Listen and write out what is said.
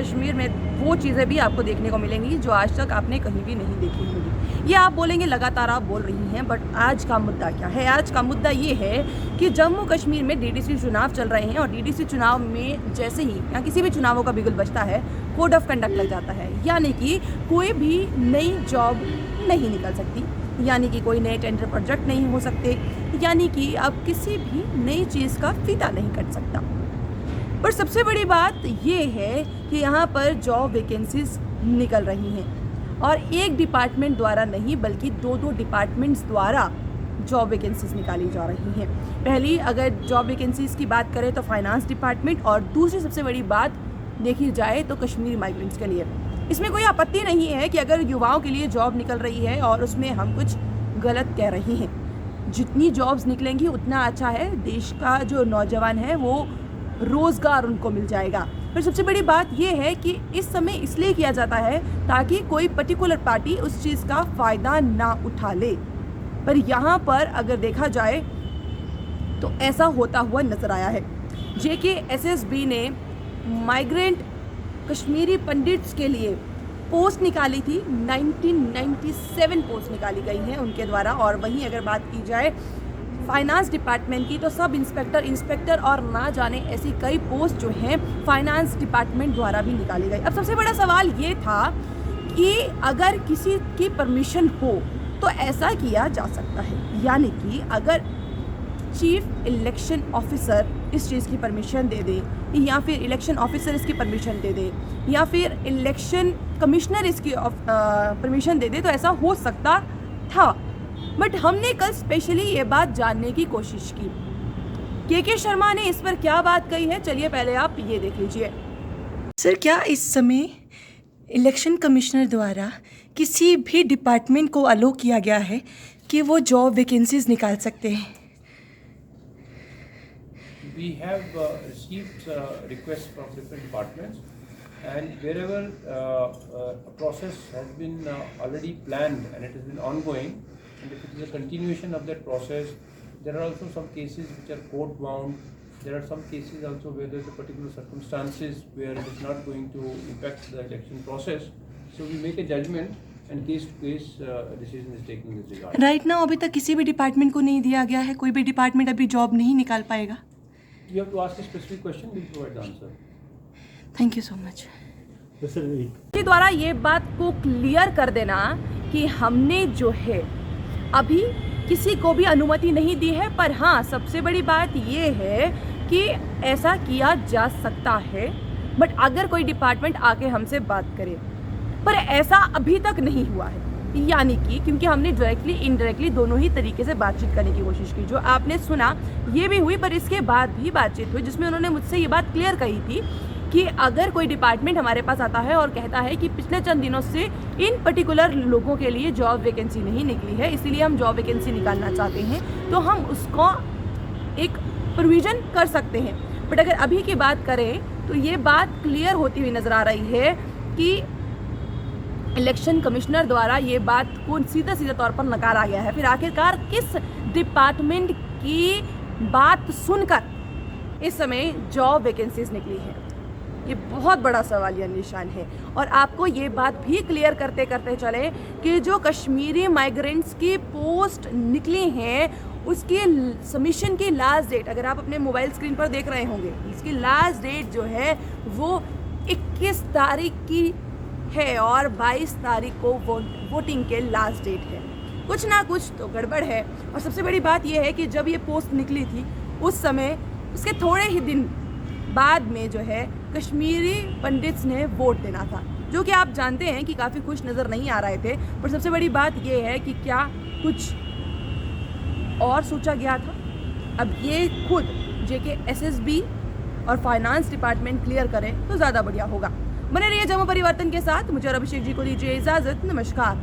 कश्मीर में वो चीज़ें भी आपको देखने को मिलेंगी जो आज तक आपने कहीं भी नहीं देखी होंगी। ये आप बोलेंगे लगातार आप बोल रही हैं, बट आज का मुद्दा क्या है? आज का मुद्दा ये है कि जम्मू कश्मीर में डीडीसी चुनाव चल रहे हैं और डीडीसी चुनाव में जैसे ही या किसी भी चुनावों का बिगुल बजता है, कोड ऑफ कंडक्ट लग जाता है, यानी कि कोई भी नई जॉब नहीं निकल सकती, यानी कि कोई नए टेंडर प्रोजेक्ट नहीं हो सकते, यानी कि अब किसी भी नई चीज़ का फीता नहीं कट सकता। पर सबसे बड़ी बात ये है कि यहाँ पर जॉब वैकेंसीज निकल रही हैं और एक डिपार्टमेंट द्वारा नहीं बल्कि दो डिपार्टमेंट्स द्वारा जॉब वैकेंसीज निकाली जा रही हैं। पहली अगर जॉब वैकेंसीज की बात करें तो फाइनेंस डिपार्टमेंट, और दूसरी सबसे बड़ी बात देखी जाए तो कश्मीरी माइग्रेंट्स के लिए। इसमें कोई आपत्ति नहीं है कि अगर युवाओं के लिए जॉब निकल रही है और उसमें हम कुछ गलत कह रहे हैं। जितनी जॉब्स निकलेंगी उतना अच्छा है, देश का जो नौजवान है वो रोज़गार उनको मिल जाएगा। पर सबसे बड़ी बात यह है कि इस समय इसलिए किया जाता है ताकि कोई पर्टिकुलर पार्टी उस चीज़ का फ़ायदा ना उठा ले। पर यहाँ पर अगर देखा जाए तो ऐसा होता हुआ नज़र आया है। JKSSB ने माइग्रेंट कश्मीरी पंडित्स के लिए पोस्ट निकाली थी, 1997 पोस्ट निकाली गई हैं उनके द्वारा। और वहीं अगर बात की जाए फाइनेंस डिपार्टमेंट की तो सब इंस्पेक्टर, इंस्पेक्टर और ना जाने ऐसी कई पोस्ट जो हैं फाइनेंस डिपार्टमेंट द्वारा भी निकाली गई। अब सबसे बड़ा सवाल ये था कि अगर किसी की परमिशन हो तो ऐसा किया जा सकता है, यानी कि अगर चीफ इलेक्शन ऑफिसर इस चीज़ की परमिशन दे दे, या फिर इलेक्शन ऑफिसर इसकी परमिशन दे दे, या फिर इलेक्शन कमिश्नर इसकी परमिशन दे दे, तो ऐसा हो सकता था। बट हमने कल स्पेशली ये बात जानने की कोशिश की। के शर्मा ने इस पर क्या बात कही है, चलिए पहले आप ये देख लीजिए। सर, क्या इस समय इलेक्शन कमिश्नर द्वारा किसी भी डिपार्टमेंट को अलो किया गया है कि वो जॉब वैकेंसीज निकाल सकते हैं? We have received requests from different departments, and wherever a process has been already planned and it has been ongoing, and if it is a continuation of that process, there are also some cases which are court bound. There are some cases also where there is a particular circumstances where it is not going to impact the election process. So we make a judgment and case to case decision is taken in this regard. Right now अभी तक किसी भी department को नहीं दिया गया है, कोई भी डिपार्टमेंट अभी जॉब नहीं निकाल पाएगा? You have to ask a specific question, we'll provide the answer. Thank you so much. के द्वारा ये बात को क्लियर कर देना कि हमने जो है अभी किसी को भी अनुमति नहीं दी है, पर हाँ सबसे बड़ी बात ये है कि ऐसा किया जा सकता है। बट अगर कोई डिपार्टमेंट आके हमसे बात करे, पर ऐसा अभी तक नहीं हुआ है, यानी कि क्योंकि हमने डायरेक्टली इनडायरेक्टली दोनों ही तरीके से बातचीत करने की कोशिश की। जो आपने सुना ये भी हुई, पर इसके बाद भी बातचीत हुई जिसमें उन्होंने मुझसे ये बात क्लियर कही थी कि अगर कोई डिपार्टमेंट हमारे पास आता है और कहता है कि पिछले चंद दिनों से इन पर्टिकुलर लोगों के लिए जॉब वैकेंसी नहीं निकली है, इसीलिए हम जॉब वैकेंसी निकालना चाहते हैं, तो हम उसको एक प्रोविज़न कर सकते हैं। बट अगर अभी की बात करें तो ये बात क्लियर होती हुई नज़र आ रही है कि इलेक्शन कमिश्नर द्वारा ये बात को सीधा तौर पर नकारा गया है। फिर आखिरकार किस डिपार्टमेंट की बात सुनकर इस समय जॉब वैकेंसीज निकली हैं, ये बहुत बड़ा सवालिया निशान है। और आपको ये बात भी क्लियर करते करते चले कि जो कश्मीरी माइग्रेंट्स की पोस्ट निकली हैं उसकी सबमिशन की लास्ट डेट, अगर आप अपने मोबाइल स्क्रीन पर देख रहे होंगे, इसकी लास्ट डेट जो है वो 21 तारीख की है और 22 तारीख को वोटिंग के लास्ट डेट है। कुछ ना कुछ तो गड़बड़ है। और सबसे बड़ी बात यह है कि जब ये पोस्ट निकली थी उस समय उसके थोड़े ही दिन बाद में जो है कश्मीरी पंडित्स ने वोट देना था, जो कि आप जानते हैं कि काफ़ी खुश नज़र नहीं आ रहे थे। पर सबसे बड़ी बात यह है कि क्या कुछ और सोचा गया था? अब ये खुद JKSSB और फाइनेंस डिपार्टमेंट क्लियर करें तो ज़्यादा बढ़िया होगा। बने रहिए जम्मू परिवर्तन के साथ। मुझे और अभिषेक जी को दीजिए इजाज़त। नमस्कार।